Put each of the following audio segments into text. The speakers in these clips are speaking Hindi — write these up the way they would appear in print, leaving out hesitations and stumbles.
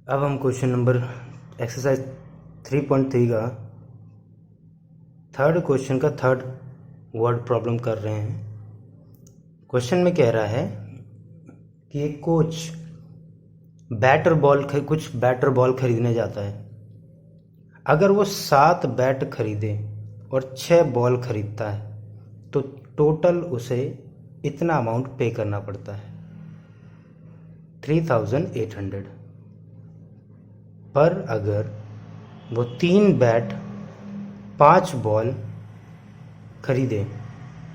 अब हम क्वेश्चन नंबर एक्सरसाइज 3.3 का थर्ड क्वेश्चन का थर्ड वर्ड प्रॉब्लम कर रहे हैं। क्वेश्चन में कह रहा है कि एक कोच कुछ बैट और बॉल खरीदने जाता है। अगर वो 7 बैट खरीदे और 6 बॉल खरीदता है तो टोटल उसे इतना अमाउंट पे करना पड़ता है 3800। पर अगर वो 3 बैट 5 बॉल खरीदे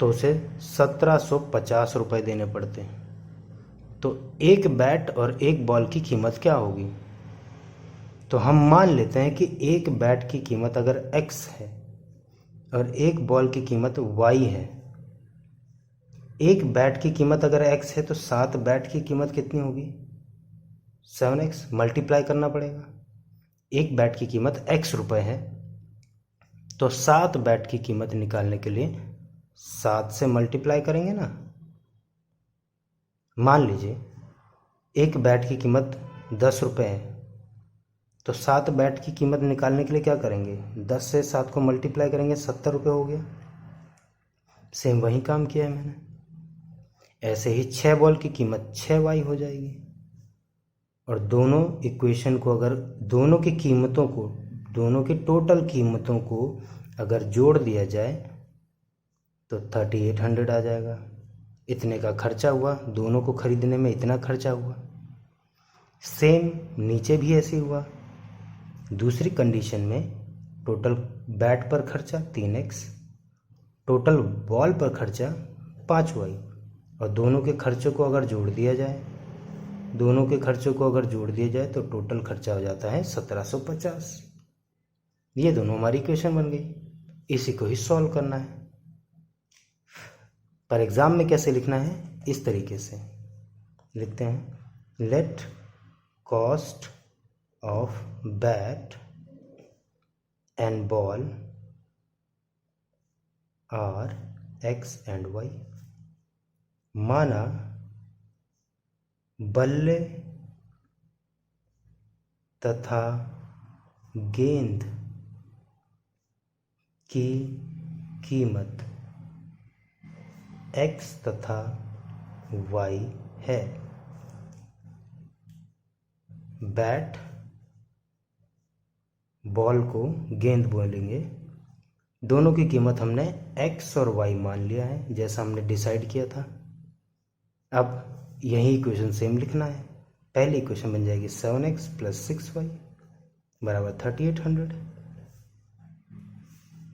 तो उसे 1750 रुपये देने पड़ते हैं। तो एक बैट और एक बॉल की कीमत क्या होगी? तो हम मान लेते हैं कि एक बैट की कीमत अगर x है और एक बॉल की कीमत y है। एक बैट की कीमत अगर x है तो 7 बैट की कीमत कितनी होगी? 7x मल्टीप्लाई करना पड़ेगा। एक बैट की कीमत x रुपए है तो 7 बैट की कीमत निकालने के लिए 7 से मल्टीप्लाई करेंगे ना। मान लीजिए एक बैट की कीमत 10 रुपये है तो 7 बैट की कीमत निकालने के लिए क्या करेंगे? 10 से 7 को मल्टीप्लाई करेंगे, 70 रुपये हो गया। सेम वही काम किया है मैंने। ऐसे ही 6 बॉल की कीमत 6y हो जाएगी। और दोनों इक्वेशन को अगर दोनों की टोटल कीमतों को अगर जोड़ दिया जाए तो 3800 आ जाएगा। इतने का खर्चा हुआ, दोनों को खरीदने में इतना खर्चा हुआ। सेम नीचे भी ऐसे हुआ। दूसरी कंडीशन में टोटल बैट पर खर्चा 3x, टोटल बॉल पर खर्चा 5y और दोनों के खर्चों को अगर जोड़ दिया जाए तो टोटल खर्चा हो जाता है 1750। ये दोनों हमारी इक्वेशन बन गई। इसी को ही सॉल्व करना है। पर एग्जाम में कैसे लिखना है? इस तरीके से लिखते हैं, let cost of bat and ball are x and y। माना बल्ले तथा गेंद की कीमत x तथा y है। बैट बॉल को गेंद बोलेंगे। दोनों की कीमत हमने x और y मान लिया है जैसा हमने डिसाइड किया था। अब यही इक्वेशन सेम लिखना है। पहली इक्वेशन बन जाएगी 7x प्लस 6y बराबर 3800।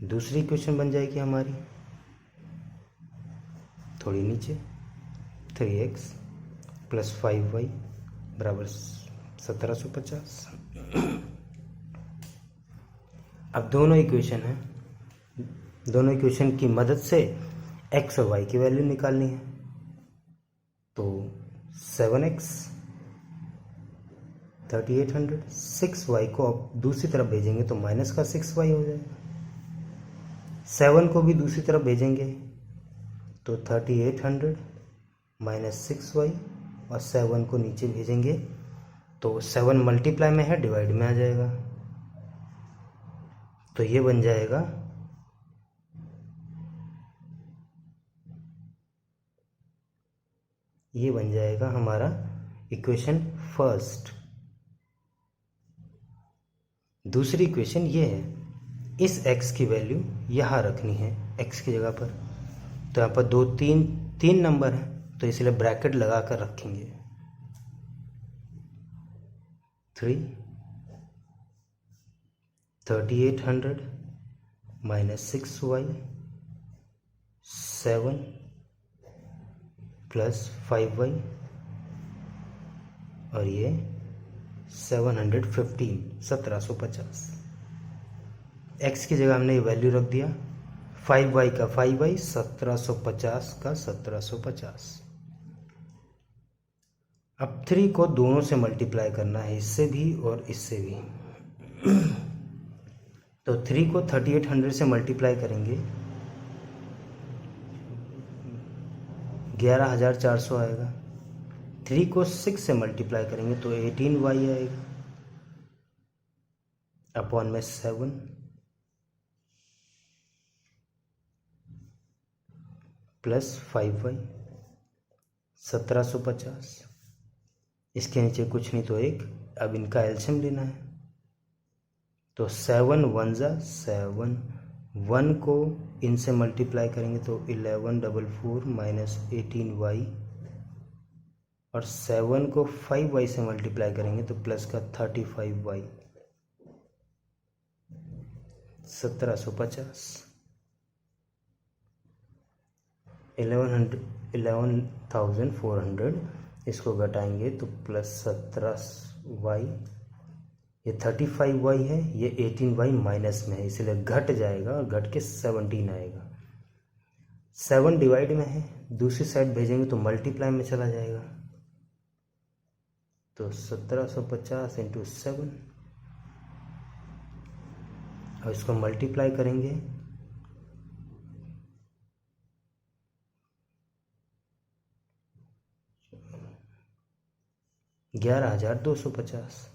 दूसरी इक्वेशन बन जाएगी हमारी थोड़ी नीचे 3x प्लस 5y बराबर 1750। अब दोनों इक्वेशन की मदद से x और y की वैल्यू निकालनी है। तो 7x 3800, 6y को अब दूसरी तरफ भेजेंगे तो माइनस का 6y हो जाएगा। 7 को भी दूसरी तरफ भेजेंगे तो 3800 माइनस 6y और 7 को नीचे भेजेंगे तो 7 मल्टीप्लाई में है, डिवाइड में आ जाएगा। तो ये बन जाएगा हमारा इक्वेशन फर्स्ट। दूसरी इक्वेशन ये है, इस x की वैल्यू यहाँ रखनी है x की जगह पर। तो यहाँ पर 2 3 नंबर है तो इसलिए ब्रैकेट लगा कर रखेंगे 3 3800 माइनस 6y 7 प्लस 5y और ये 715 1750। x की जगह हमने ये वैल्यू रख दिया, 5y का 5y 1750 का 1750। अब 3 को दोनों से मल्टीप्लाई करना है, इससे भी और इससे भी। तो 3 को 3800 से मल्टीप्लाई करेंगे 11400 आएगा। 3 को 6 से मल्टीप्लाई करेंगे तो 18y आएगा। अपॉन में 7 प्लस 5y 1750। इसके नीचे कुछ नहीं तो एक, अब इनका एलसीएम लेना है। तो 7 1 जा 7, 1 को इनसे मल्टीप्लाई करेंगे तो 1144 माइनस 18y, और 7 को 5y से मल्टीप्लाई करेंगे तो प्लस का 35y 1750। 11,400 इसको घटाएंगे तो प्लस 17y, ये 35y है, ये 18y माइनस में है इसलिए घट जाएगा और घट के 17 आएगा। 7 डिवाइड में है, दूसरी साइड भेजेंगे तो मल्टीप्लाई में चला जाएगा। तो 1750 इंटू 7, और इसको मल्टीप्लाई करेंगे 11,250।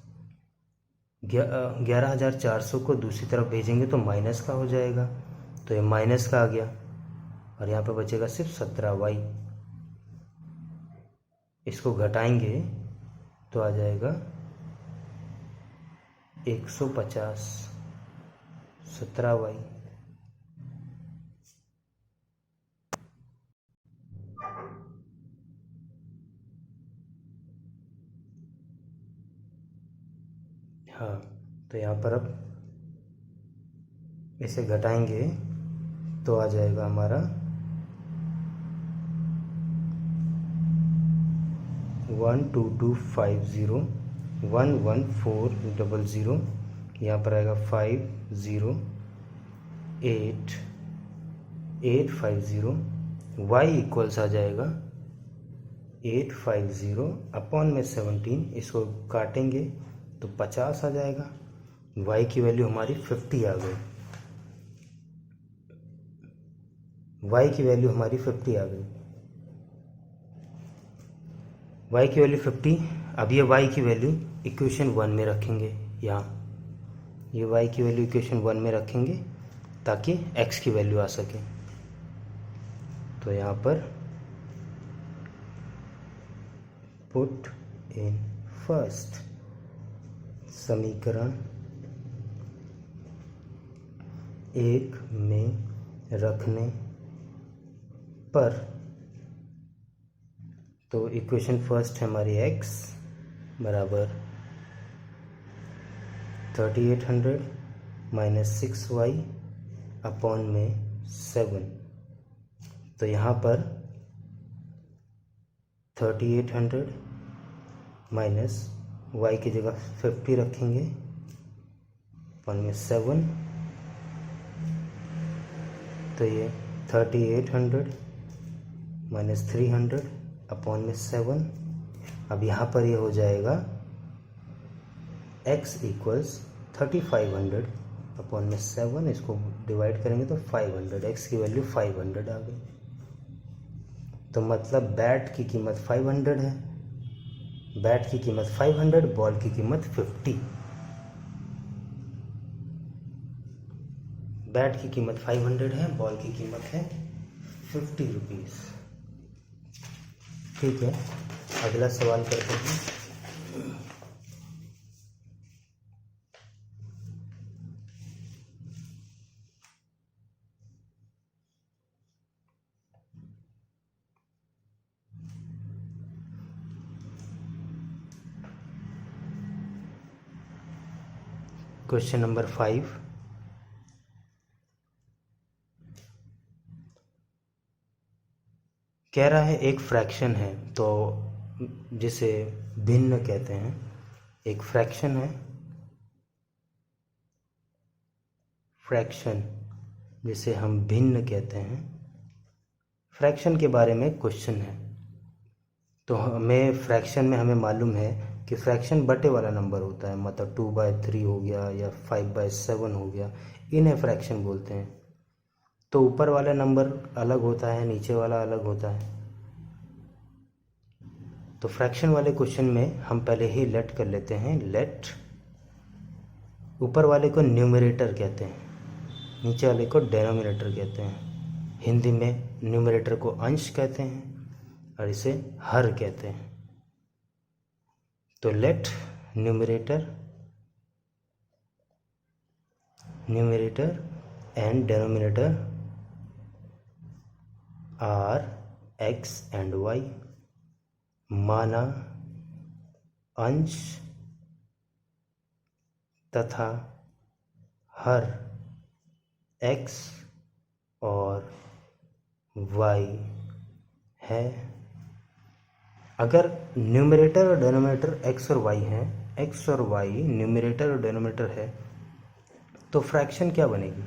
11,400 को दूसरी तरफ भेजेंगे तो माइनस का हो जाएगा, तो ये माइनस का आ गया और यहाँ पे बचेगा सिर्फ 17y। इसको घटाएंगे तो आ जाएगा 150 17y। हाँ, तो यहाँ पर अब इसे घटाएंगे तो आ जाएगा हमारा 12250 11400, यहाँ पर आएगा 508,850, y इक्वल्स आ जाएगा 850 अपॉन में 17, इसको काटेंगे तो 50 आ जाएगा। y की वैल्यू हमारी 50 आ गई, y की वैल्यू हमारी 50 आ गई। y की वैल्यू 50। अब ये y की वैल्यू इक्वेशन 1 में रखेंगे, यहाँ ये y की वैल्यू इक्वेशन 1 में रखेंगे ताकि x की वैल्यू आ सके। तो यहाँ पर पुट इन फर्स्ट समीकरण 1 में रखने पर, तो इक्वेशन फर्स्ट है हमारी x बराबर 3800 माइनस 6y अपॉन में 7। तो यहाँ पर 3800 माइनस y की जगह 50 रखेंगे अपॉन में 7, तो ये 3800 माइनस 300 अपॉन में 7। अब यहाँ पर ये हो जाएगा x इक्वल्स 3500 अपॉन में 7, इसको डिवाइड करेंगे तो 500, x की वैल्यू 500 आ गई। तो मतलब बैट की कीमत 500 है, बैट की कीमत 500, बॉल की कीमत 50। बैट की कीमत 500 है, बॉल की कीमत है 50 रुपीज़। ठीक है, अगला सवाल करते हैं। क्वेश्चन नंबर 5, कह रहा है एक फ्रैक्शन है, तो जिसे भिन्न कहते हैं, एक फ्रैक्शन है, फ्रैक्शन जिसे हम भिन्न कहते हैं, फ्रैक्शन के बारे में क्वेश्चन है। तो हमें फ्रैक्शन में हमें मालूम है कि फ्रैक्शन बटे वाला नंबर होता है, मतलब 2/3 हो गया या 5/7 हो गया, इन्हें फ्रैक्शन बोलते हैं। तो ऊपर वाला नंबर अलग होता है, नीचे वाला अलग होता है। तो फ्रैक्शन वाले क्वेश्चन में हम पहले ही लेट कर लेते हैं, लेट ऊपर वाले को न्यूमरेटर कहते हैं, नीचे वाले को डेनोमिनेटर कहते हैं। हिंदी में न्यूमरेटर को अंश कहते हैं और इसे हर कहते हैं। तो let numerator and denominator are x and y। माना अंश तथा हर x और y है। अगर न्यूमरेटर और डेनोमिनेटर x और y हैं, x और y न्यूमरेटर और डेनोमिनेटर है, तो फ्रैक्शन क्या बनेगी,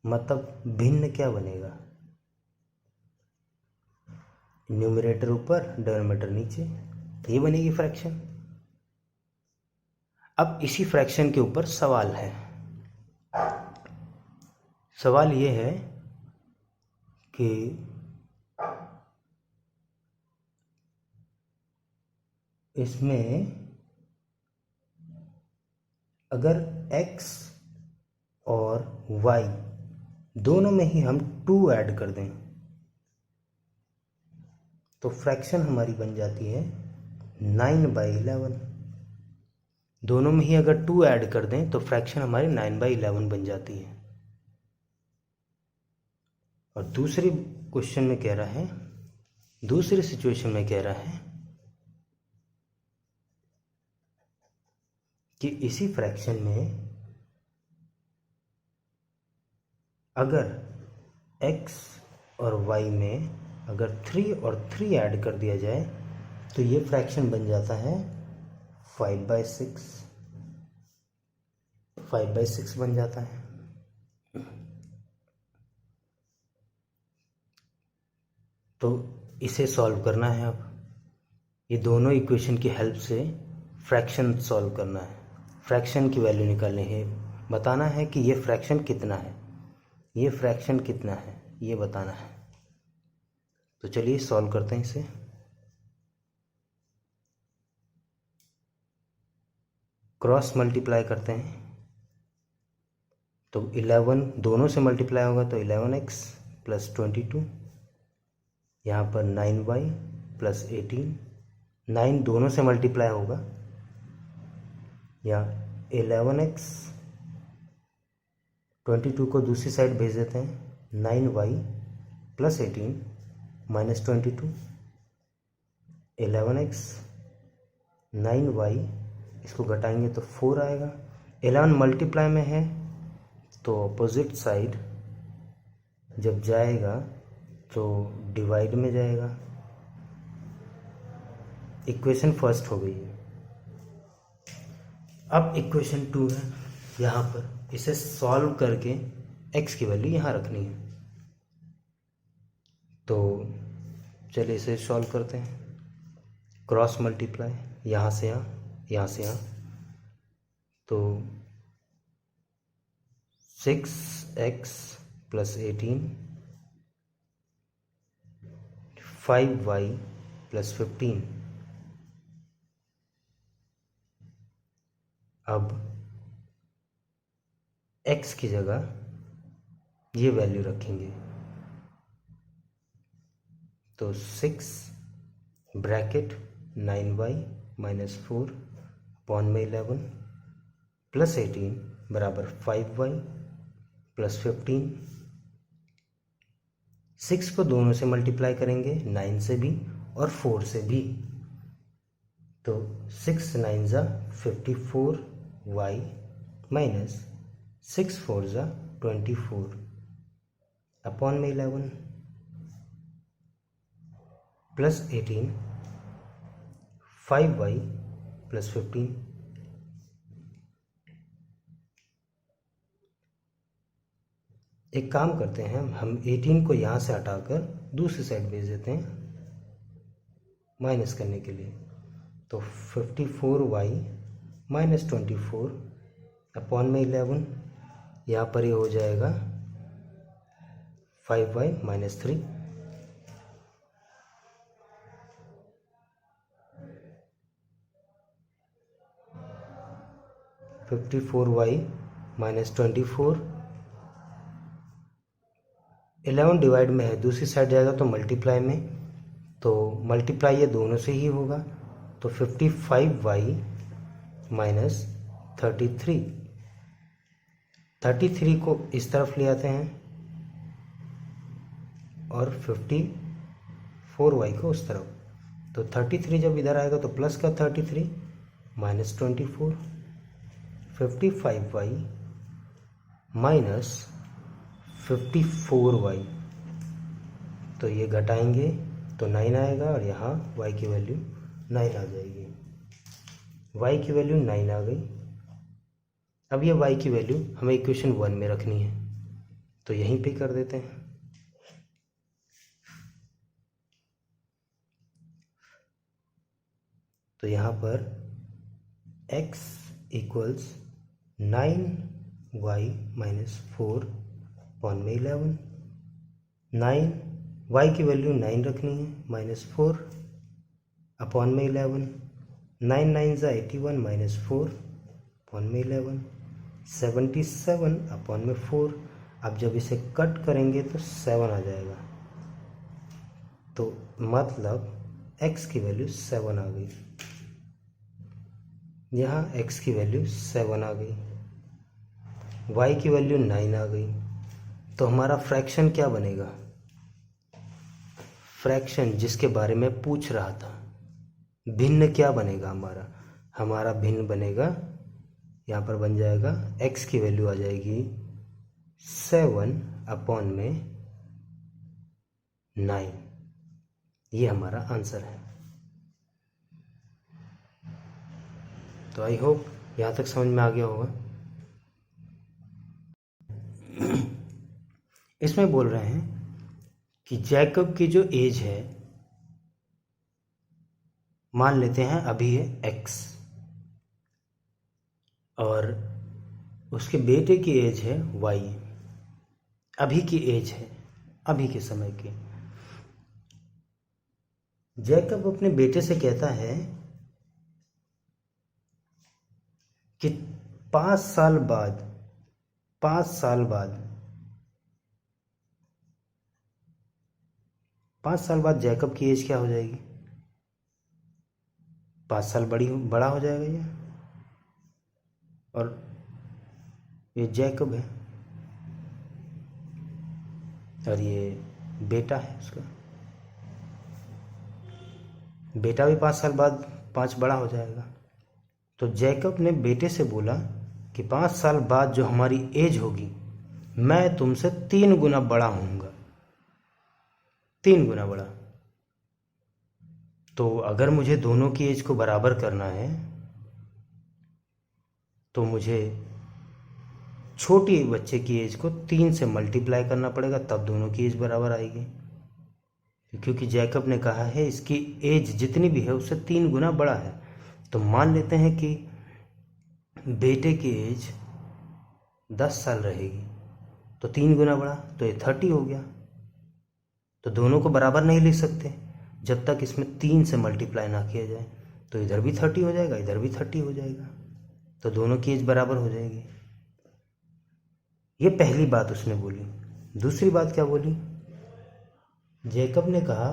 मतलब भिन्न क्या बनेगा? न्यूमरेटर ऊपर डेनोमिनेटर नीचे, ये बनेगी फ्रैक्शन। अब इसी फ्रैक्शन के ऊपर सवाल है। सवाल ये है कि इसमें अगर x और y दोनों में ही हम 2 ऐड कर दें तो फ्रैक्शन हमारी बन जाती है 9/11। दोनों में ही अगर 2 ऐड कर दें तो फ्रैक्शन हमारी 9/11 बन जाती है। और दूसरी क्वेश्चन में कह रहा है, दूसरी सिचुएशन में कह रहा है कि इसी फ्रैक्शन में अगर x और y में अगर 3 और 3 ऐड कर दिया जाए तो ये फ्रैक्शन बन जाता है 5/6। 5/6 बन जाता है। तो इसे सॉल्व करना है। अब ये दोनों इक्वेशन की हेल्प से फ्रैक्शन सॉल्व करना है, फ्रैक्शन की वैल्यू निकालनी है, बताना है कि ये फ्रैक्शन कितना है, ये फ्रैक्शन कितना है, ये बताना है। तो चलिए सॉल्व करते हैं इसे। क्रॉस मल्टीप्लाई करते हैं तो 11 दोनों से मल्टीप्लाई होगा तो 11x प्लस 22, यहाँ पर 9y प्लस 18, 9 दोनों से मल्टीप्लाई होगा, यहाँ 11x, 22 को दूसरी साइड भेज देते हैं, 9y plus 18 minus 22, 11x 9y, इसको घटाएंगे तो 4 आएगा। 11 मल्टीप्लाई में है तो अपोजिट साइड जब जाएगा तो डिवाइड में जाएगा। इक्वेशन फर्स्ट हो गई है। अब इक्वेशन 2 है, यहाँ पर इसे सॉल्व करके x की वैल्यू यहाँ रखनी है। तो चलिए इसे सॉल्व करते हैं। क्रॉस मल्टीप्लाई यहाँ से यहाँ, यहाँ से यहाँ, तो 6x प्लस 18, 5y प्लस 15। अब x की जगह ये वैल्यू रखेंगे तो 6 ब्रैकेट 9y माइनस 4 अपॉन में 11 प्लस 18 बराबर 5y प्लस 15। 6 को दोनों से मल्टीप्लाई करेंगे, 9 से भी और 4 से भी, तो 6 9 ज़ा 54y माइनस 6 4 ज़ा 24 अपॉन में 11 प्लस 18 5y प्लस 15। एक काम करते हैं, हम 18 को यहाँ से हटाकर दूसरी साइड भेज देते हैं माइनस करने के लिए। तो 54y माइनस 24 अपॉन में 11, यहाँ पर ये हो जाएगा 5y minus 3। 54y minus 24, 11 divide में है, दूसरी साइड जाएगा तो मल्टीप्लाई में, तो मल्टीप्लाई ये दोनों से ही होगा, तो 55y माइनस 33, 33 को इस तरफ ले आते हैं और 54y को उस तरफ, तो 33 जब इधर आएगा तो प्लस का 33 माइनस 24, 55y माइनस 54y, तो ये घटाएंगे तो 9 आएगा और यहाँ y की वैल्यू 9 आ जाएगी, y की वैल्यू 9 आ गई। अब ये y की वैल्यू हमें इक्वेशन 1 में रखनी है, तो यहीं पे कर देते हैं। तो यहाँ पर x equals 9y minus 4 upon में 11, 9 y की वैल्यू 9 रखनी है, माइनस 4 अपॉन में 11, 9 9 ज़ा 81 माइनस 4 अपॉन में 11, 77 अपॉन में 4। अब जब इसे कट करेंगे तो 7 आ जाएगा, तो मतलब x की वैल्यू 7 आ गई, यहाँ x की वैल्यू 7 आ गई, y की वैल्यू 9 आ गई। तो हमारा फ्रैक्शन क्या बनेगा, फ्रैक्शन जिसके बारे में पूछ रहा था, भिन्न क्या बनेगा हमारा भिन्न बनेगा, यहाँ पर बन जाएगा x की वैल्यू आ जाएगी 7 अपॉन में 9, ये हमारा आंसर है। तो आई होप यहाँ तक समझ में आ गया होगा। इसमें बोल रहे हैं कि जैकब की जो एज है, मान लेते हैं अभी है x, और उसके बेटे की एज है y, अभी की एज है, अभी के समय की। जैकब अपने बेटे से कहता है कि 5 साल बाद 5 साल बाद जैकब की एज क्या हो जाएगी, 5 साल बड़ा हो जाएगा ये, और ये जैकब है और ये बेटा है उसका, बेटा भी 5 साल बाद 5 बड़ा हो जाएगा। तो जैकब ने बेटे से बोला कि 5 साल बाद जो हमारी एज होगी, मैं तुमसे 3 गुना बड़ा होऊंगा, 3 गुना बड़ा। तो अगर मुझे दोनों की एज को बराबर करना है तो मुझे छोटी बच्चे की एज को 3 से मल्टीप्लाई करना पड़ेगा, तब दोनों की एज बराबर आएगी, क्योंकि जैकब ने कहा है इसकी एज जितनी भी है उससे 3 गुना बड़ा है। तो मान लेते हैं कि बेटे की एज 10 साल रहेगी, तो 3 गुना बड़ा, तो ये 30 हो गया। तो दोनों को बराबर नहीं लिख सकते जब तक इसमें 3 से मल्टीप्लाई ना किया जाए, तो इधर भी 30 हो जाएगा, इधर भी 30 हो जाएगा, तो दोनों की एज बराबर हो जाएगी। ये पहली बात उसने बोली। दूसरी बात क्या बोली, जैकब ने कहा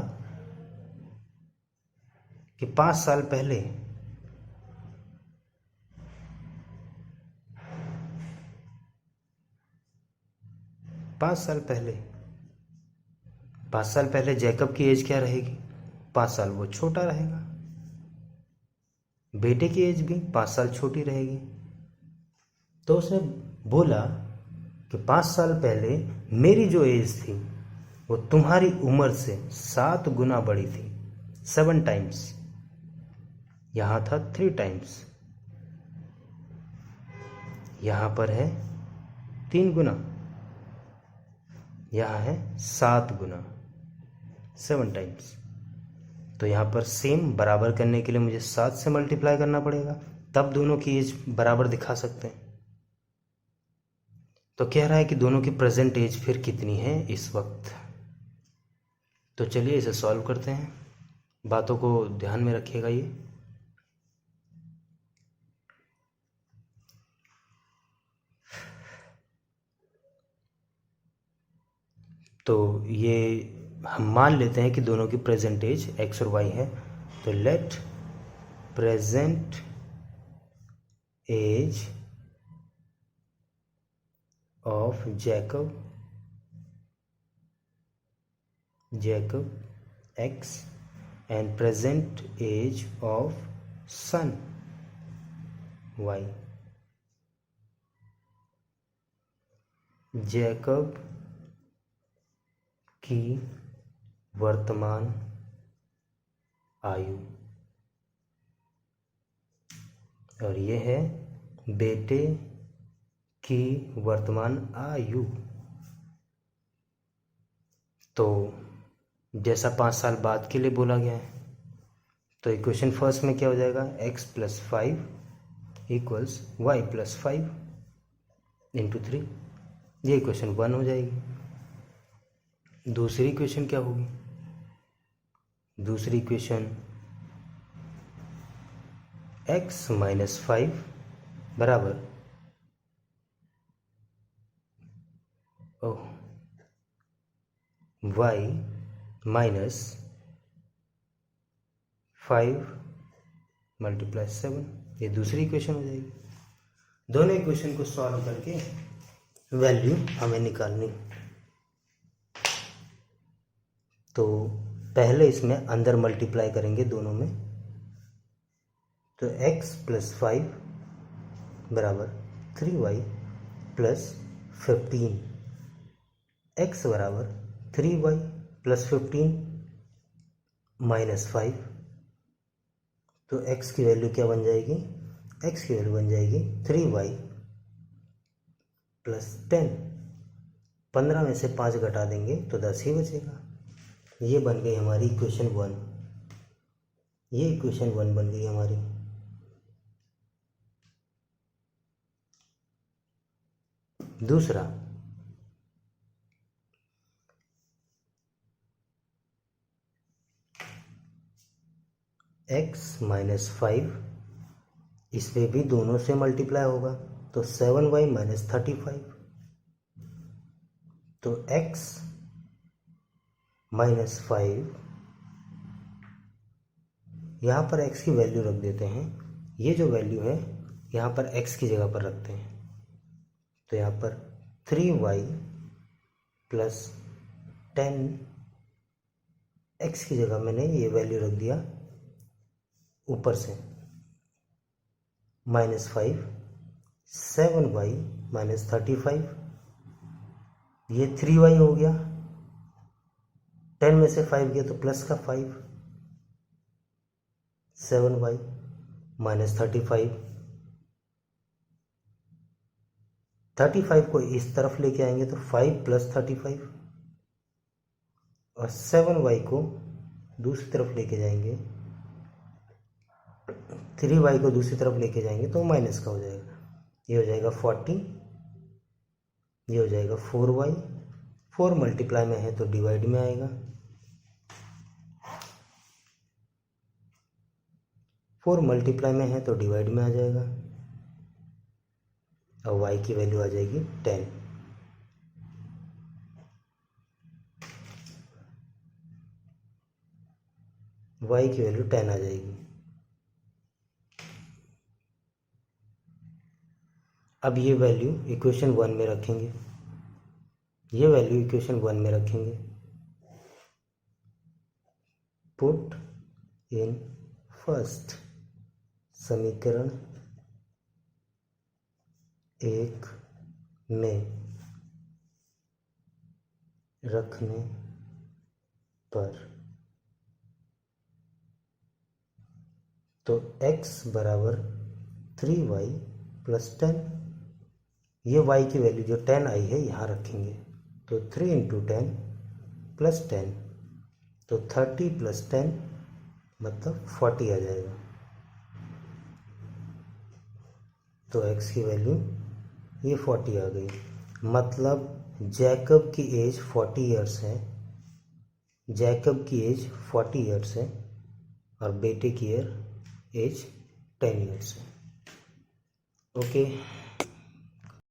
कि 5 साल पहले जैकब की एज क्या रहेगी, 5 साल वो छोटा रहेगा, बेटे की एज भी 5 साल छोटी रहेगी। तो उसने बोला कि 5 साल पहले मेरी जो एज थी वो तुम्हारी उम्र से 7 गुना बड़ी थी, 7 टाइम्स, यहाँ था 3 टाइम्स, यहाँ पर है 3 गुना, यहाँ है 7 गुना, 7 टाइम्स। तो यहाँ पर सेम बराबर करने के लिए मुझे 7 से मल्टीप्लाई करना पड़ेगा, तब दोनों की एज बराबर दिखा सकते हैं। तो कह रहा है कि दोनों की प्रेजेंट एज फिर कितनी है इस वक्त। तो चलिए इसे सॉल्व करते हैं, बातों को ध्यान में रखिएगा। ये तो ये हम मान लेते हैं कि दोनों की प्रेजेंट एज एक्स और वाई है। तो let present age of Jacob x and present age of son y। Jacob की वर्तमान आयु और ये है बेटे की वर्तमान आयु। तो जैसा 5 साल बाद के लिए बोला गया है, तो इक्वेशन फर्स्ट में क्या हो जाएगा, x + 5 इक्वल्स वाई + 5 इंटू 3। ये इक्वेशन 1 हो जाएगी। दूसरी इक्वेशन क्या होगी, दूसरी इक्वेशन x - 5 बराबर y - 5 × 7। ये दूसरी इक्वेशन हो जाएगी। दोनों इक्वेशन को सॉल्व करके वैल्यू हमें निकालनी। तो पहले इसमें अंदर मल्टीप्लाई करेंगे दोनों में। तो x + 5 बराबर 3y + 15। x बराबर 3y + 15 - 5। तो x की वैल्यू क्या बन जाएगी, x की वैल्यू बन जाएगी 3y + 10। 15 में से 5 घटा देंगे तो 10 ही बचेगा। ये बन गई हमारी इक्वेशन 1। ये इक्वेशन 1 बन गई हमारी। दूसरा, x - 5 इसमें भी दोनों से मल्टीप्लाई होगा, तो 7y - 35। तो x - 5, यहाँ पर x की वैल्यू रख देते हैं। ये जो वैल्यू है यहाँ पर x की जगह पर रखते हैं। तो यहाँ पर 3y + 10, x की जगह मैंने ये वैल्यू रख दिया ऊपर से -5, 7y - 35, ये 3y हो गया। 10 में से 5 गया तो प्लस का 5, 7y - 35। 35 को इस तरफ लेके आएंगे तो 5 + 35, और 7y को दूसरी तरफ लेके जाएंगे, 3y को दूसरी तरफ लेके जाएंगे तो माइनस का हो जाएगा। ये हो जाएगा 40, ये हो जाएगा 4y। 4 मल्टीप्लाई में है तो डिवाइड में आएगा, 4 मल्टीप्लाई में है तो डिवाइड में आ जाएगा, और y की वैल्यू आ जाएगी 10। y की वैल्यू 10 आ जाएगी। अब ये वैल्यू इक्वेशन 1 में रखेंगे, ये वैल्यू इक्वेशन 1 में रखेंगे। पुट इन फर्स्ट, समीकरण 1 में रखने पर तो x बराबर 3y + 10, ये y की वैल्यू जो 10 आई है यहाँ रखेंगे। तो 3 × 10 + 10, तो 30 + 10 मतलब 40 आ जाएगा। तो x की वैल्यू ये 40 आ गई। मतलब जैकब की एज 40 ईयर्स है, जैकब की एज 40 ईयर्स है, और बेटे की एज 10 ईयर्स है। ओके।